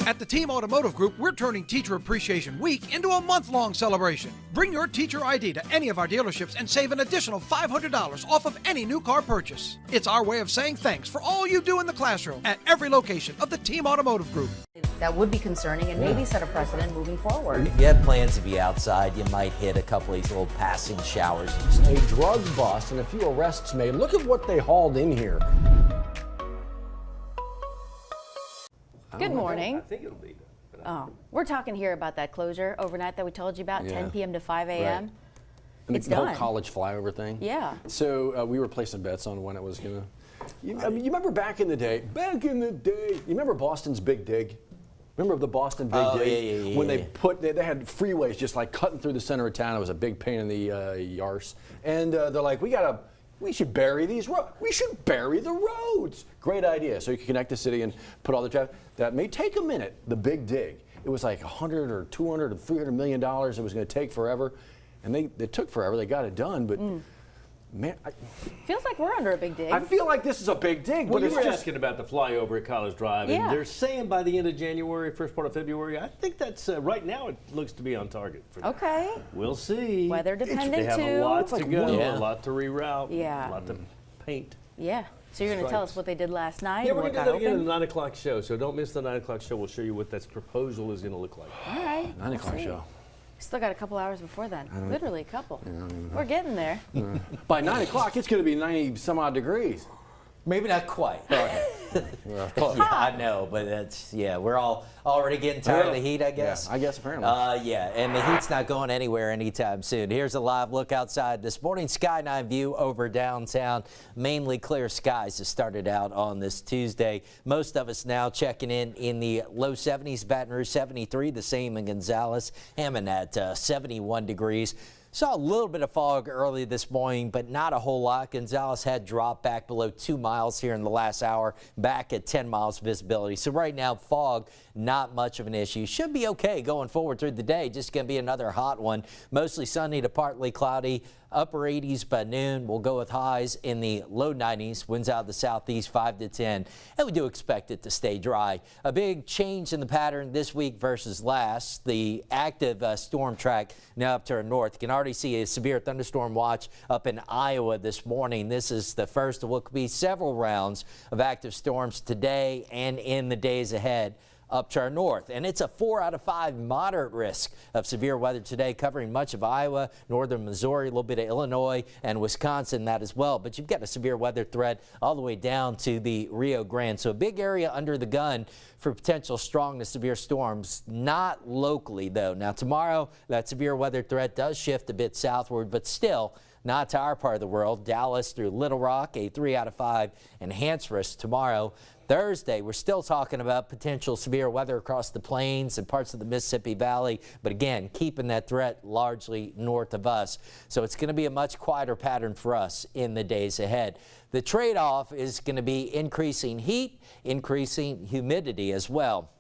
At the Team Automotive Group, we're turning Teacher Appreciation Week into a month-long celebration. Bring your teacher ID to any of our dealerships and save an additional $500 off of any new car purchase. It's our way of saying thanks for all you do in the classroom at every location of the Team Automotive Group. That would be concerning and maybe set a precedent moving forward. If you had plans to be outside, you might hit a couple of these little passing showers. A drug bust and a few arrests made. Look at what they hauled in here. Good morning. I think it'll be. We're talking here about that closure overnight that we told you about, 10 p.m. to 5 a.m. Right. And It's the whole done. college flyover thing. Yeah. So we were placing bets on when it was gonna. You remember back in the day? You remember Boston's Big Dig? Remember the Boston Big Dig? Yeah. When they had freeways just like cutting through the center of town. It was a big pain in the arse. And they're like, we should bury these roads. We should bury the roads. Great idea. So you can connect the city and put all the traffic. That may take a minute, the Big Dig. It was like $100 or $200 or $300 million. It was going to take forever. And it took forever. They got it done. But man, Feels like we're under a big dig. I feel like this is a big dig. Well, but you were it's just asking about the flyover at College Drive, Yeah. and they're saying by the end of January, first part of February. I think that's right now. It looks to be on target for that. Okay. We'll see. Weather dependent They have too. a lot It's to like go, Yeah. a lot to reroute, Yeah. a lot to paint. Yeah. So you're going to tell us Stripes. what they did last night? Yeah, and we're what going to got do that again in open? the 9 o'clock show, so don't miss the 9 o'clock show. We'll show you what that proposal is going to look like. All right. 9 o'clock We'll see. show. Still got a couple hours before then. Literally a couple. We're getting there. By 9 o'clock, it's going to be 90 some odd degrees. Maybe not quite. Yeah, I know, but we're all already getting tired of the heat, I guess. Yeah, I guess apparently. And the heat's not going anywhere anytime soon. Here's a live look outside this morning. Skyline view over downtown. Mainly clear skies has started out on this Tuesday. Most of us now checking in the low 70s, Baton Rouge 73, the same in Gonzales, Hammond at 71 degrees. Saw a little bit of fog early this morning, but not a whole lot. Gonzales had dropped back below 2 miles here in the last hour, back at 10 miles visibility. So right now, fog, not much of an issue. Should be okay going forward through the day. Just going to be another hot one. Mostly sunny to partly cloudy. Upper 80s by noon. We'll go with highs in the low 90s. Winds out of the southeast 5 to 10. And we do expect it to stay dry. A big change in the pattern this week versus last. The active storm track now up to our north. You can already see a severe thunderstorm watch up in Iowa this morning. This is the first of what could be several rounds of active storms today and in the days ahead up to our north. And it's a 4 out of 5 moderate risk of severe weather today, covering much of Iowa, northern Missouri, a little bit of Illinois and Wisconsin, that as well. But you've got a severe weather threat all the way down to the Rio Grande. So a big area under the gun for potential strong to severe storms, not locally though. Now tomorrow, that severe weather threat does shift a bit southward, but still not to our part of the world. Dallas through Little Rock, a 3 out of 5 enhanced risk tomorrow. Thursday, we're still talking about potential severe weather across the plains and parts of the Mississippi Valley, but again, keeping that threat largely north of us. So it's going to be a much quieter pattern for us in the days ahead. The trade-off is going to be increasing heat, increasing humidity as well.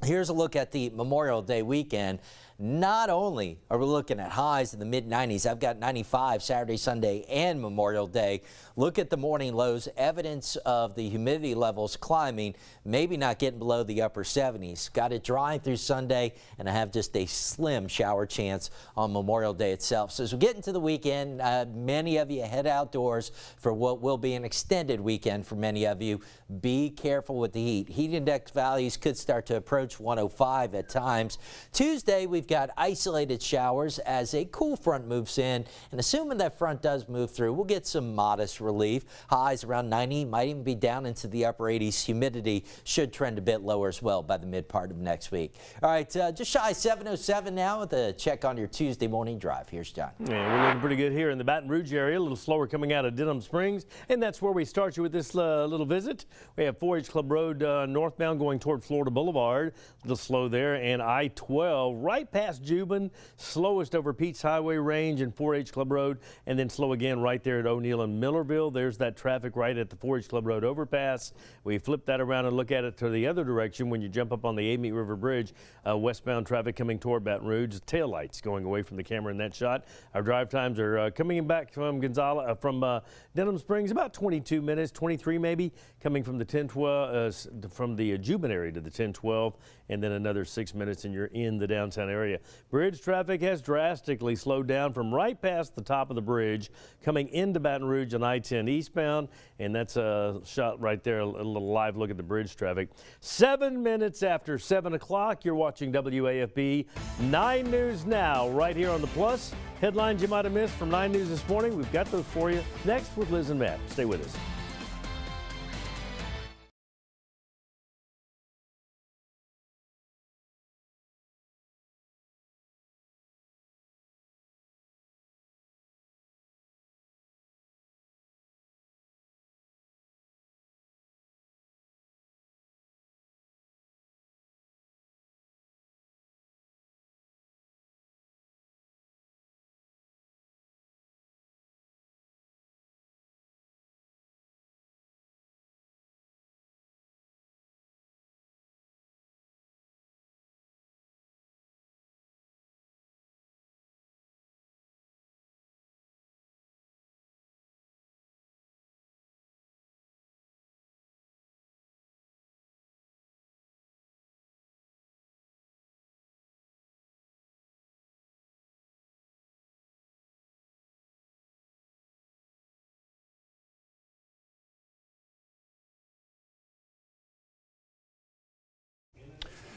Here's a look at the Memorial Day weekend. Not only are we looking at highs in the mid-90s, I've got 95 Saturday, Sunday, and Memorial Day. Look at the morning lows, evidence of the humidity levels climbing, maybe not getting below the upper 70s. Got it drying through Sunday, and I have just a slim shower chance on Memorial Day itself. So as we get into the weekend, many of you head outdoors for what will be an extended weekend for many of you. Be careful with the heat. Heat index values could start to approach 105 at times. Tuesday, we've got isolated showers as a cool front moves in, and assuming that front does move through, we'll get some modest relief. Highs around 90, might even be down into the upper 80s. Humidity should trend a bit lower as well by the mid part of next week. All right, just shy of 7:07 now with a check on your Tuesday morning drive. Here's John. Yeah, we're looking pretty good here in the Baton Rouge area, a little slower coming out of Denham Springs, and that's where we start you with this little visit. We have 4-H Club Road northbound going toward Florida Boulevard, a little slow there, and I-12 right past past Juban, slowest over Pete's Highway Range and 4-H Club Road, and then slow again right there at O'Neill and Millerville. There's that traffic right at the 4-H Club Road overpass. We flip that around and look at it to the other direction when you jump up on the Amite River Bridge. Westbound traffic coming toward Baton Rouge. Taillights going away from the camera in that shot. Our drive times are coming back from Denham Springs about 22 minutes, 23 maybe, coming from the 1012 from the Juban area to the 1012, and then another 6 minutes and you're in the downtown area. Bridge traffic has drastically slowed down from right past the top of the bridge coming into Baton Rouge on I-10 eastbound, and that's a shot right there, a little live look at the bridge traffic. 7 minutes after 7 o'clock, you're watching WAFB 9 News Now right here on the Plus. Headlines you might have missed from 9 News this morning. We've got those for you next with Liz and Matt. Stay with us.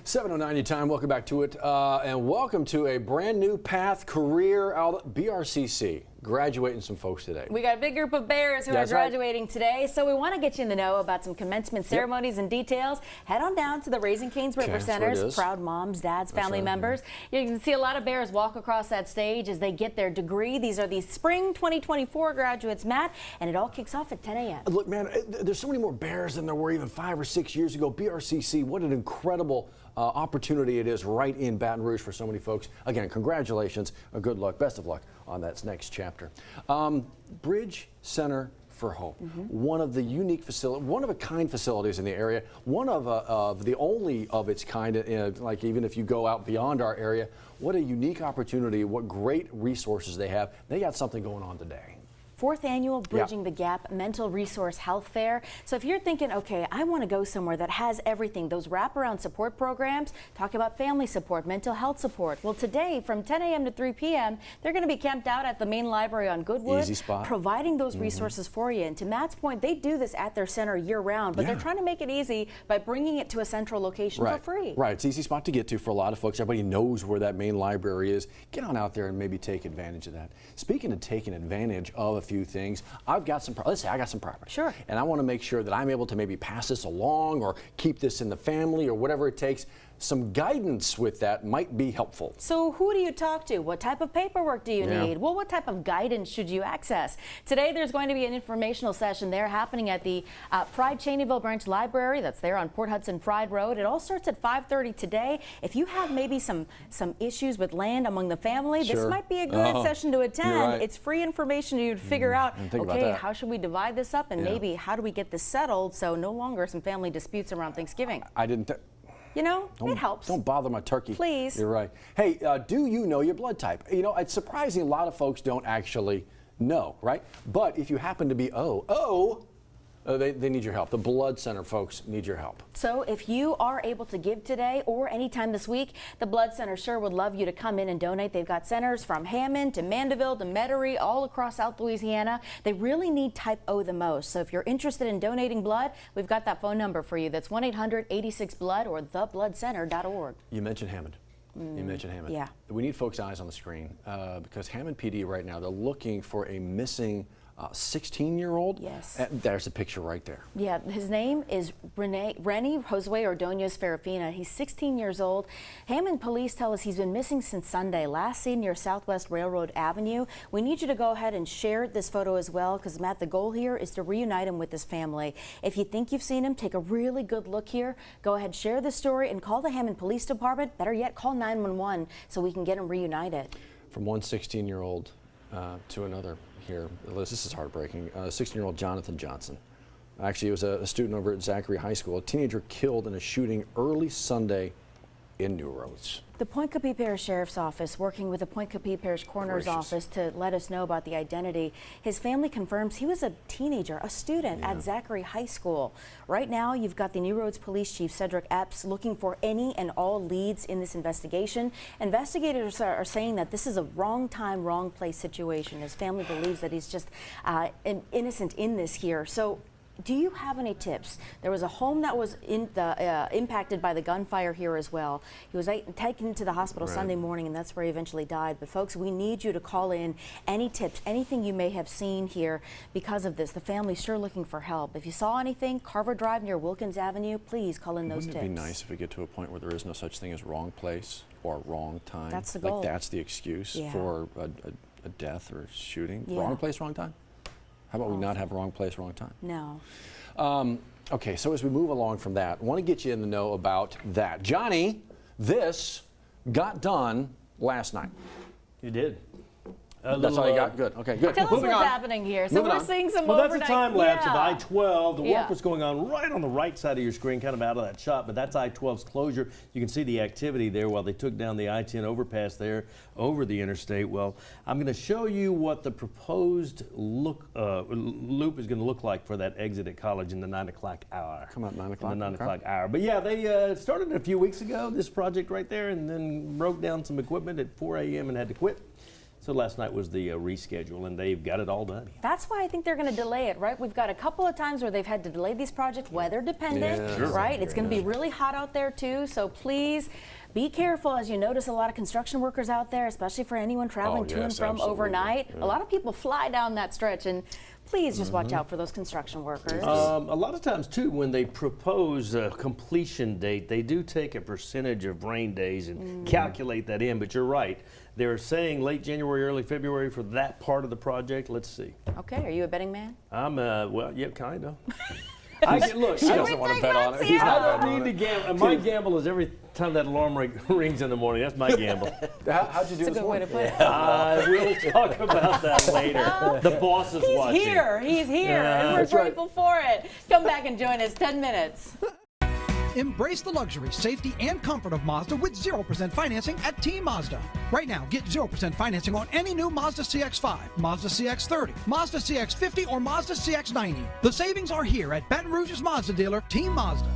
.709 your time. Welcome back to it, and welcome to a brand new path career out BRCC. Graduating some folks today. We got a big group of Bears who are graduating today, so we want to get you in the know about some commencement ceremonies and details. Head on down to the Raising Cane's River Centers. Proud moms, dads, family members. You can see a lot of Bears walk across that stage as they get their degree. These are the spring 2024 graduates, Matt, and it all kicks off at 10 a.m. Look, man, there's so many more Bears than there were even 5 or 6 years ago. BRCC, what an incredible opportunity it is right in Baton Rouge for so many folks. Again, congratulations, good luck, best of luck on that next chapter. Bridge Center for Hope, one of the unique facility, one of a kind facilities in the area, one of the only of its kind, like even if you go out beyond our area, what a unique opportunity, what great resources they have. They got something going on today. 4th annual Bridging the Gap Mental Resource Health Fair. So if you're thinking, okay, I want to go somewhere that has everything, those wraparound support programs, talk about family support, mental health support. Well, today from 10 a.m. to 3 p.m., they're going to be camped out at the main library on Goodwood, easy spot, providing those resources for you. And to Matt's point, they do this at their center year round, but they're trying to make it easy by bringing it to a central location for free. Right, it's an easy spot to get to for a lot of folks. Everybody knows where that main library is. Get on out there and maybe take advantage of that. Speaking of taking advantage of a few things, I've got some, let's say I got some property. Sure. And I want to make sure that I'm able to maybe pass this along or keep this in the family or whatever it takes. Some guidance with that might be helpful. So who do you talk to? What type of paperwork do you need? Well, what type of guidance should you access? Today there's going to be an informational session there happening at the Pride Cheneyville Branch Library. That's there on Port Hudson Pride Road. It all starts at 5:30 today. If you have maybe some issues with land among the family, this might be a good session to attend. It's free information you to figure out, okay, how should we divide this up, and maybe how do we get this settled so no longer some family disputes around Thanksgiving. I didn't You know, it helps. Don't bother my turkey. Please. You're right. Hey, do you know your blood type? You know, it's surprising a lot of folks don't actually know, right? But if you happen to be they need your help. The Blood Center folks need your help. So if you are able to give today or anytime this week, the Blood Center sure would love you to come in and donate. They've got centers from Hammond to Mandeville to Metairie, all across South Louisiana. They really need type O the most. So if you're interested in donating blood, we've got that phone number for you. That's 1-800-86-BLOOD or thebloodcenter.org. You mentioned Hammond. You mentioned Hammond. Yeah. We need folks' eyes on the screen because Hammond PD right now, they're looking for a missing 16-year-old. Yes. There's a picture right there. Yeah, his name is Rennie Josue Ordonez Ferrafina. He's 16 years old. Hammond police tell us he's been missing since Sunday, last seen near Southwest Railroad Avenue. We need you to go ahead and share this photo as well, because Matt, the goal here is to reunite him with his family. If you think you've seen him, take a really good look here. Go ahead, share this story, and call the Hammond Police Department. Better yet, call 911 so we can get him reunited. From one 16-year-old to another here. This is heartbreaking. 16-year-old Jonathan Johnson. Actually, he was a student over at Zachary High School. A teenager killed in a shooting early Sunday in New Roads. The Point Coupee Parish Sheriff's Office working with the Point Coupee Parish Coroner's Office to let us know about the identity. His family confirms he was a teenager, a student at Zachary High School. Right now, you've got the New Roads Police Chief Cedric Epps looking for any and all leads in this investigation. Investigators are saying that this is a wrong time, wrong place situation. His family believes that he's just innocent in this here. So, do you have any tips? There was a home that was impacted by the gunfire here as well. He was taken to the hospital Sunday morning, and that's where he eventually died. But folks, we need you to call in any tips, anything you may have seen here because of this. The family's sure looking for help. If you saw anything, Carver Drive near Wilkins Avenue, please call in those tips. Wouldn't it be nice if we get to a point where there is no such thing as wrong place or wrong time? That's the goal. Like that's the excuse for a death or a shooting. Yeah. Wrong place, wrong time? How about we not have wrong place, wrong time? No. Okay, so as we move along from that, I want to get you in the know about that. Johnny, this got done last night. You did. That's all you got? Good. Okay, good. Tell us what's happening here. So we're seeing some overnight. Well, that's a time lapse of I-12. The work Yeah. was going on right on the right side of your screen, kind of out of that shot, but that's I-12's closure. You can see the activity there while they took down the I-10 overpass there over the interstate. Well, I'm going to show you what the proposed loop is going to look like for that exit at College in the 9 o'clock hour. Come on, 9 o'clock. In the 9 o'clock hour. But yeah, they started a few weeks ago, this project right there, and then broke down some equipment at 4 a.m. and had to quit. So last night was the reschedule, and they've got it all done. That's why I think they're going to delay it, right? We've got a couple of times where they've had to delay these projects, weather dependent, right? It's going to be really hot out there too, so please be careful as you notice a lot of construction workers out there, especially for anyone traveling to and from overnight. A lot of people fly down that stretch, and please just watch out for those construction workers. A lot of times too, when they propose a completion date, they do take a percentage of rain days and calculate that in, but you're right. They're saying late January, early February for that part of the project. Let's see. Okay, are you a betting man? I'm, well, yeah, kind of. Look, he doesn't want to bet on it. I don't need to gamble. My gamble is every time that alarm rings in the morning. That's my gamble. How'd you do That's a this good way to morning? put it. We'll talk about that later. The boss is watching. He's here, and we're grateful for it. Come back and join us 10 minutes. Embrace the luxury, safety, and comfort of Mazda with 0% financing at Team Mazda. Right now, get 0% financing on any new Mazda CX-5, Mazda CX-30, Mazda CX-50, or Mazda CX-90. The savings are here at Baton Rouge's Mazda dealer, Team Mazda.